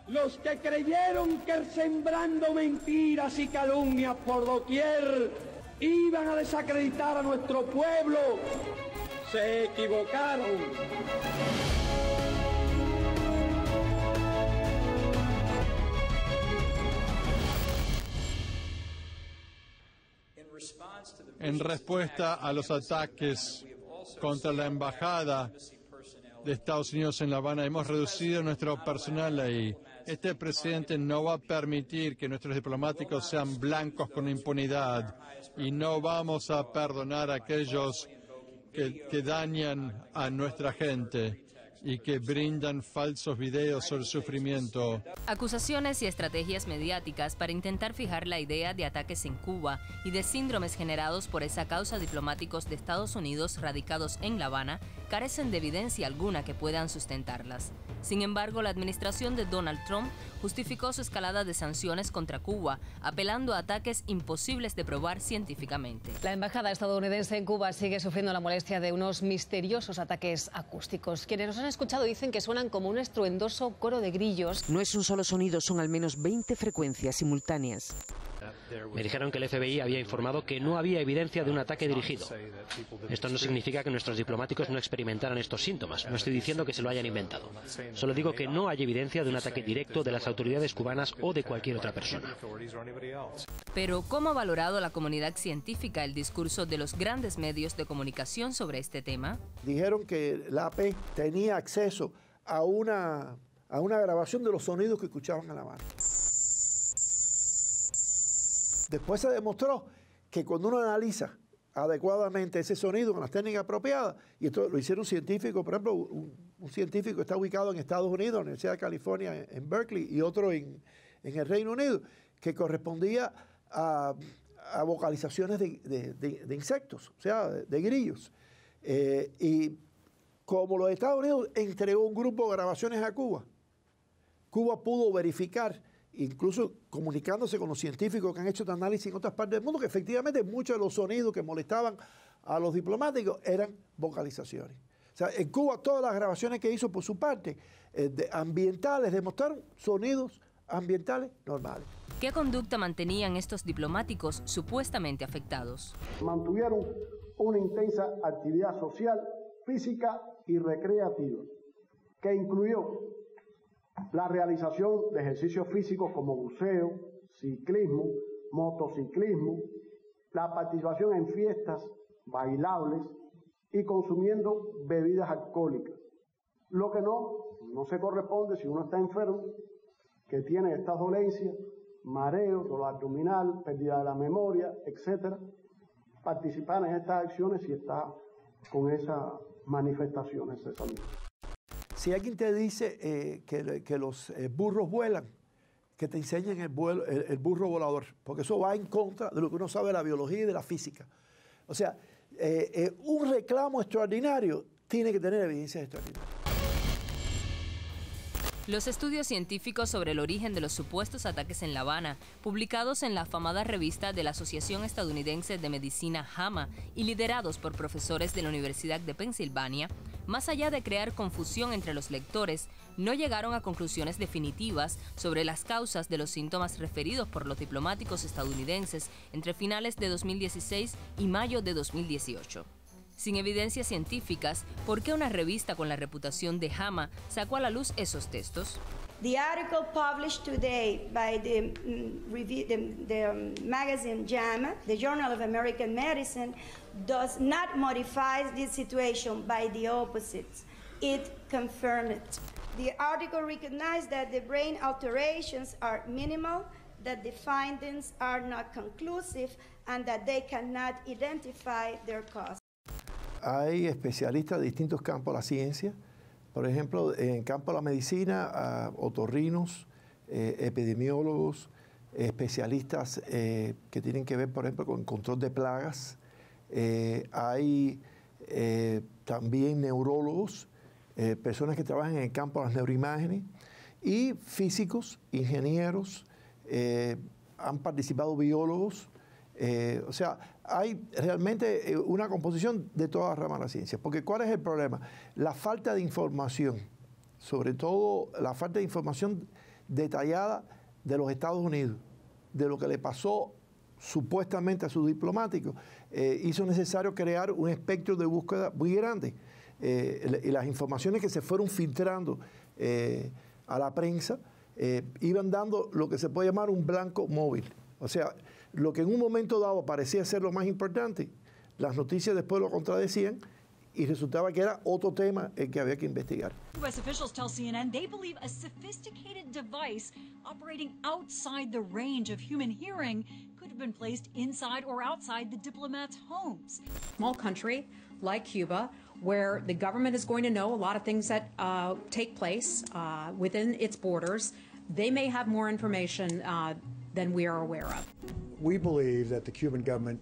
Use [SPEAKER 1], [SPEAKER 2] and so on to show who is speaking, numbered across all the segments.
[SPEAKER 1] Los que creyeron que sembrando mentiras y calumnias por doquier iban a desacreditar a nuestro pueblo, se equivocaron.
[SPEAKER 2] En respuesta a los ataques contra la embajada de Estados Unidos en La Habana, hemos reducido nuestro personal ahí. Este presidente no va a permitir que nuestros diplomáticos sean blancos con impunidad y no vamos a perdonar a aquellos que dañan a nuestra gente y que brindan falsos videos sobre sufrimiento.
[SPEAKER 3] Acusaciones y estrategias mediáticas para intentar fijar la idea de ataques en Cuba y de síndromes generados por esa causa diplomáticos de Estados Unidos radicados en La Habana carecen de evidencia alguna que puedan sustentarlas. Sin embargo, la administración de Donald Trump justificó su escalada de sanciones contra Cuba, apelando a ataques imposibles de probar científicamente.
[SPEAKER 4] La embajada estadounidense en Cuba sigue sufriendo la molestia de unos misteriosos ataques acústicos. Quienes nos han escuchado dicen que suenan como un estruendoso coro de grillos.
[SPEAKER 5] No es un solo sonido, son al menos 20 frecuencias simultáneas.
[SPEAKER 6] Me dijeron que el FBI había informado que no había evidencia de un ataque dirigido. Esto no significa que nuestros diplomáticos no experimentaran estos síntomas. No estoy diciendo que se lo hayan inventado. Solo digo que no hay evidencia de un ataque directo de las autoridades cubanas o de cualquier otra persona.
[SPEAKER 3] Pero, ¿cómo ha valorado la comunidad científica el discurso de los grandes medios de comunicación sobre este tema?
[SPEAKER 7] Dijeron que la AP tenía acceso a una grabación de los sonidos que escuchaban en La Habana. Después se demostró que cuando uno analiza adecuadamente ese sonido con las técnicas apropiadas, y esto lo hicieron científicos, por ejemplo, un científico que está ubicado en Estados Unidos, en la Universidad de California, en Berkeley, y otro en el Reino Unido, que correspondía a vocalizaciones de insectos, o sea, de grillos. Y como los Estados Unidos entregó un grupo de grabaciones a Cuba, Cuba pudo verificar, incluso comunicándose con los científicos que han hecho este análisis en otras partes del mundo, que efectivamente muchos de los sonidos que molestaban a los diplomáticos eran vocalizaciones. O sea, en Cuba todas las grabaciones que hizo por su parte ambientales demostraron sonidos ambientales normales.
[SPEAKER 3] ¿Qué conducta mantenían estos diplomáticos supuestamente afectados?
[SPEAKER 8] Mantuvieron una intensa actividad social, física y recreativa, que incluyó la realización de ejercicios físicos como buceo, ciclismo, motociclismo, la participación en fiestas, bailables y consumiendo bebidas alcohólicas. Lo que no se corresponde si uno está enfermo, que tiene estas dolencias, mareos, dolor abdominal, pérdida de la memoria, etc. Participar en estas acciones si está con esas manifestaciones de salud.
[SPEAKER 7] Si alguien te dice que los burros vuelan, que te enseñen el burro volador, porque eso va en contra de lo que uno sabe de la biología y de la física. O sea, un reclamo extraordinario tiene que tener evidencias extraordinarias.
[SPEAKER 3] Los estudios científicos sobre el origen de los supuestos ataques en La Habana, publicados en la afamada revista de la Asociación Estadounidense de Medicina JAMA y liderados por profesores de la Universidad de Pensilvania, más allá de crear confusión entre los lectores, no llegaron a conclusiones definitivas sobre las causas de los síntomas referidos por los diplomáticos estadounidenses entre finales de 2016 y mayo de 2018. Sin evidencias científicas, ¿por qué una revista con la reputación de JAMA sacó a la luz esos textos?
[SPEAKER 9] The article published today by the magazine JAMA, the Journal of American Medicine, does not modify this situation, by the opposite. It confirmed it. The article recognized that the brain alterations are minimal, that the findings are not conclusive, and that they cannot identify their cause.
[SPEAKER 7] Hay especialistas de distintos campos de la ciencia, por ejemplo, en el campo de la medicina, otorrinos, epidemiólogos, especialistas que tienen que ver, por ejemplo, con control de plagas. Hay también neurólogos, personas que trabajan en el campo de las neuroimágenes, y físicos, ingenieros, han participado biólogos. O sea, hay realmente una composición de todas las ramas de la ciencia. Porque ¿cuál es el problema? La falta de información, sobre todo la falta de información detallada de los Estados Unidos, de lo que le pasó supuestamente a sus diplomáticos, hizo necesario crear un espectro de búsqueda muy grande. Y las informaciones que se fueron filtrando a la prensa iban dando lo que se puede llamar un blanco móvil. O sea, lo que en un momento dado parecía ser lo más importante, las noticias después lo contradecían y resultaba que era otro tema el que había que investigar.
[SPEAKER 10] U.S. officials tell CNN they believe a sophisticated device operating outside the range of human hearing could have been placed inside or outside the diplomats' homes.
[SPEAKER 11] Small country like Cuba, where the government is going to know a lot of things that take place within its borders, they may have more information than we are aware of.
[SPEAKER 12] We believe that the Cuban government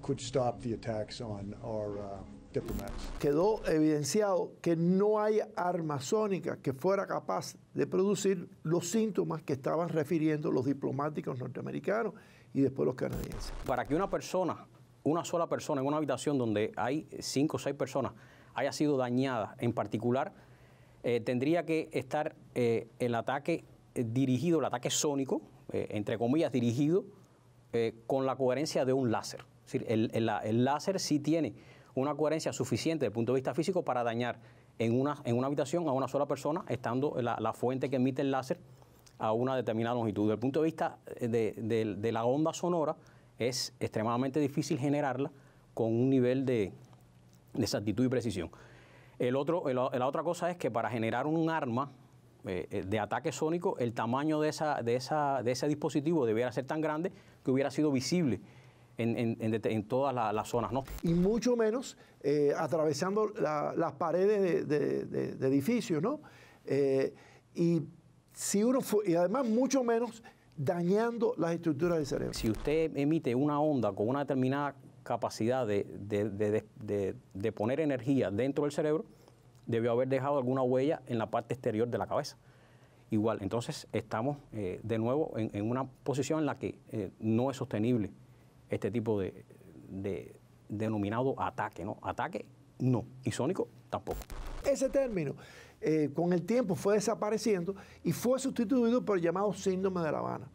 [SPEAKER 12] could stop the attacks on our diplomats.
[SPEAKER 7] Quedó evidenciado que no hay arma sónica que fuera capaz de producir los síntomas que estaban refiriendo los diplomáticos norteamericanos y después los canadienses.
[SPEAKER 13] Para que una persona, una sola persona en una habitación donde hay 5 o 6 personas haya sido dañada en particular, tendría que estar el ataque dirigido, el ataque sónico, entre comillas dirigido, con la coherencia de un láser. Es decir, el láser sí tiene una coherencia suficiente desde el punto de vista físico para dañar en una habitación a una sola persona, estando la fuente que emite el láser a una determinada longitud. Desde el punto de vista de la onda sonora, es extremadamente difícil generarla con un nivel de exactitud y precisión. La otra cosa es que para generar un arma de ataque sónico, el tamaño de ese dispositivo debiera ser tan grande que hubiera sido visible en todas las zonas, ¿no?
[SPEAKER 7] Y mucho menos atravesando las paredes de edificios, ¿no? Y además mucho menos dañando las estructuras del cerebro.
[SPEAKER 13] Si usted emite una onda con una determinada capacidad de poner energía dentro del cerebro, debió haber dejado alguna huella en la parte exterior de la cabeza. Igual, entonces estamos de nuevo en una posición en la que no es sostenible este tipo de denominado ataque, ¿no? Ataque, no. Y sónico, tampoco.
[SPEAKER 7] Ese término, con el tiempo fue desapareciendo y fue sustituido por el llamado síndrome de La Habana.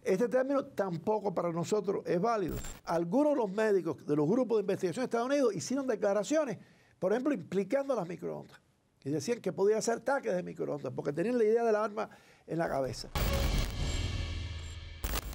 [SPEAKER 7] Este término tampoco para nosotros es válido. Algunos de los médicos de los grupos de investigación de Estados Unidos hicieron declaraciones, por ejemplo, implicando las microondas, y decían que podía ser ataques de microondas, porque tenían la idea del arma en la cabeza.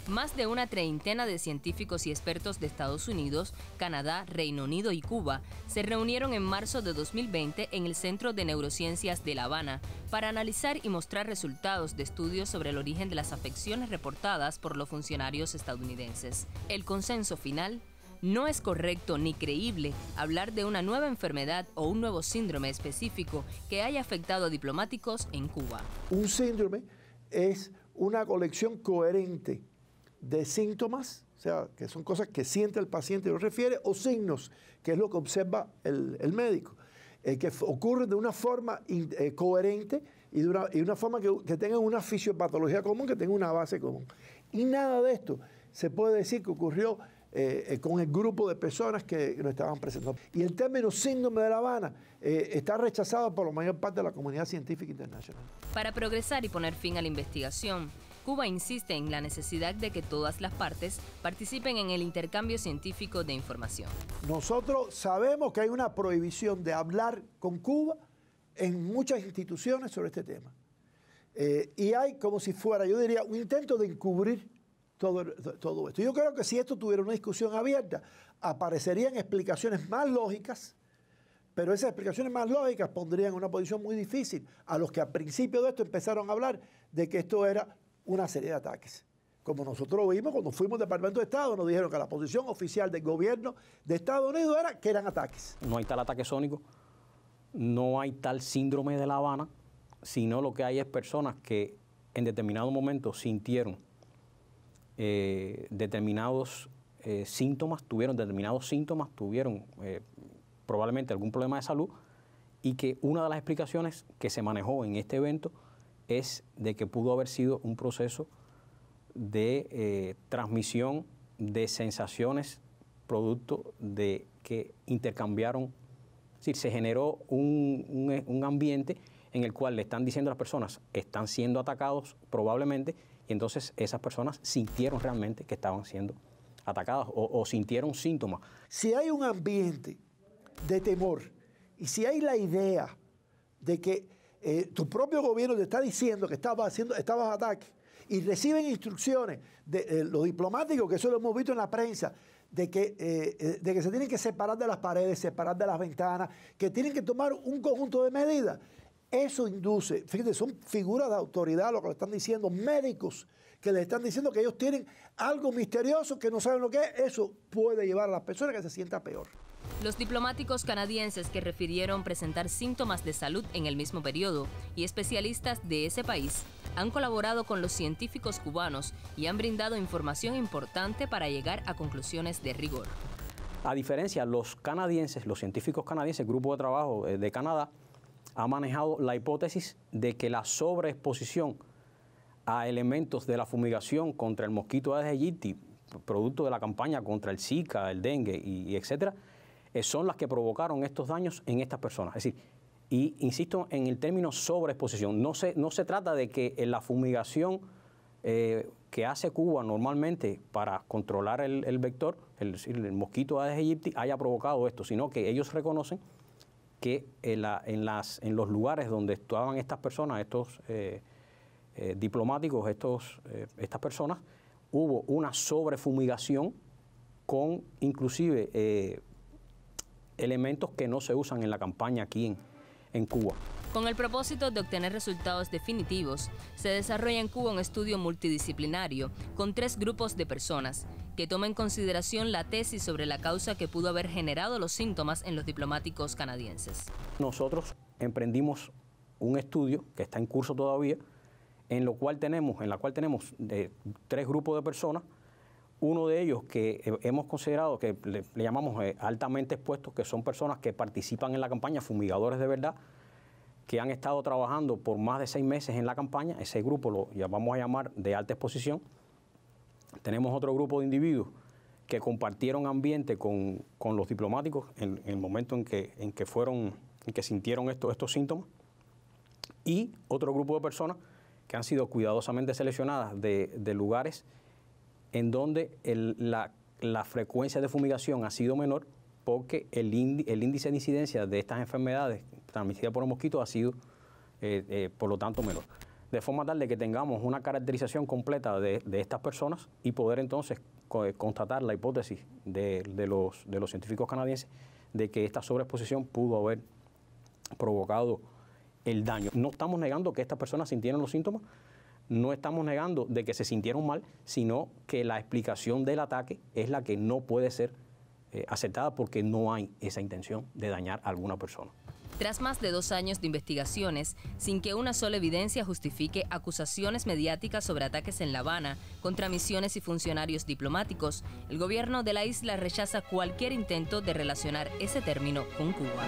[SPEAKER 3] Más de una treintena de científicos y expertos de Estados Unidos, Canadá, Reino Unido y Cuba se reunieron en marzo de 2020 en el Centro de Neurociencias de La Habana para analizar y mostrar resultados de estudios sobre el origen de las afecciones reportadas por los funcionarios estadounidenses. El consenso final: no es correcto ni creíble hablar de una nueva enfermedad o un nuevo síndrome específico que haya afectado a diplomáticos en Cuba.
[SPEAKER 7] Un síndrome es una colección coherente de síntomas, o sea, que son cosas que siente el paciente y lo refiere, o signos, que es lo que observa el médico, que ocurren de una forma coherente y de una forma que tengan una fisiopatología común, que tengan una base común. Y nada de esto se puede decir que ocurrió con el grupo de personas que lo estaban presentando. Y el término síndrome de La Habana está rechazado por la mayor parte de la comunidad científica internacional.
[SPEAKER 3] Para progresar y poner fin a la investigación, Cuba insiste en la necesidad de que todas las partes participen en el intercambio científico de información.
[SPEAKER 7] Nosotros sabemos que hay una prohibición de hablar con Cuba en muchas instituciones sobre este tema. Y hay como si fuera, yo diría, un intento de encubrir todo esto. Yo creo que si esto tuviera una discusión abierta, aparecerían explicaciones más lógicas, pero esas explicaciones más lógicas pondrían en una posición muy difícil a los que al principio de esto empezaron a hablar de que esto era una serie de ataques. Como nosotros vimos cuando fuimos al Departamento de Estado, nos dijeron que la posición oficial del gobierno de Estados Unidos era que eran ataques.
[SPEAKER 13] No hay tal ataque sónico, no hay tal síndrome de La Habana, sino lo que hay es personas que en determinado momento sintieron determinados síntomas, tuvieron probablemente algún problema de salud, y que una de las explicaciones que se manejó en este evento es de que pudo haber sido un proceso de transmisión de sensaciones producto de que intercambiaron, es decir, se generó un ambiente en el cual le están diciendo a las personas están siendo atacados probablemente, y entonces esas personas sintieron realmente que estaban siendo atacadas o sintieron síntomas.
[SPEAKER 7] Si hay un ambiente de temor y si hay la idea de que tu propio gobierno te está diciendo que estabas ataques y reciben instrucciones de los diplomáticos, que eso lo hemos visto en la prensa, de que se tienen que separar de las paredes, separar de las ventanas, que tienen que tomar un conjunto de medidas. Eso induce, fíjense, son figuras de autoridad lo que le están diciendo, médicos que le están diciendo que ellos tienen algo misterioso que no saben lo que es. Eso puede llevar a las personas que se sientan peor.
[SPEAKER 3] Los diplomáticos canadienses que refirieron presentar síntomas de salud en el mismo periodo y especialistas de ese país han colaborado con los científicos cubanos y han brindado información importante para llegar a conclusiones de rigor.
[SPEAKER 13] A diferencia, los canadienses, los científicos canadienses, el grupo de trabajo de Canadá, ha manejado la hipótesis de que la sobreexposición a elementos de la fumigación contra el mosquito Aedes aegypti, producto de la campaña contra el Zika, el dengue y etcétera, son las que provocaron estos daños en estas personas. Es decir, y insisto en el término sobreexposición, no se trata de que la fumigación que hace Cuba normalmente para controlar el vector, el mosquito Aedes aegypti, haya provocado esto, sino que ellos reconocen que en los lugares donde estaban estas personas, estos diplomáticos, estas personas, hubo una sobrefumigación con inclusive elementos que no se usan en la campaña aquí en Cuba.
[SPEAKER 3] Con el propósito de obtener resultados definitivos, se desarrolla en Cuba un estudio multidisciplinario con 3 grupos de personas que toma en consideración la tesis sobre la causa que pudo haber generado los síntomas en los diplomáticos canadienses.
[SPEAKER 13] Nosotros emprendimos un estudio que está en curso todavía, en la cual tenemos 3 grupos de personas. Uno de ellos que hemos considerado, que le llamamos altamente expuestos, que son personas que participan en la campaña, fumigadores de verdad, que han estado trabajando por más de 6 meses en la campaña. Ese grupo lo vamos a llamar de alta exposición. Tenemos otro grupo de individuos que compartieron ambiente con los diplomáticos en el momento en que sintieron estos síntomas. Y otro grupo de personas que han sido cuidadosamente seleccionadas de lugares en donde la frecuencia de fumigación ha sido menor, porque el índice de incidencia de estas enfermedades transmitidas por el mosquito ha sido, por lo tanto, menor. De forma tal de que tengamos una caracterización completa de estas personas y poder entonces constatar la hipótesis de los científicos canadienses de que esta sobreexposición pudo haber provocado el daño. No estamos negando que estas personas sintieron los síntomas, no estamos negando de que se sintieron mal, sino que la explicación del ataque es la que no puede ser aceptada porque no hay esa intención de dañar a alguna persona.
[SPEAKER 3] Tras más de 2 años de investigaciones, sin que una sola evidencia justifique acusaciones mediáticas sobre ataques en La Habana contra misiones y funcionarios diplomáticos, el gobierno de la isla rechaza cualquier intento de relacionar ese término con Cuba.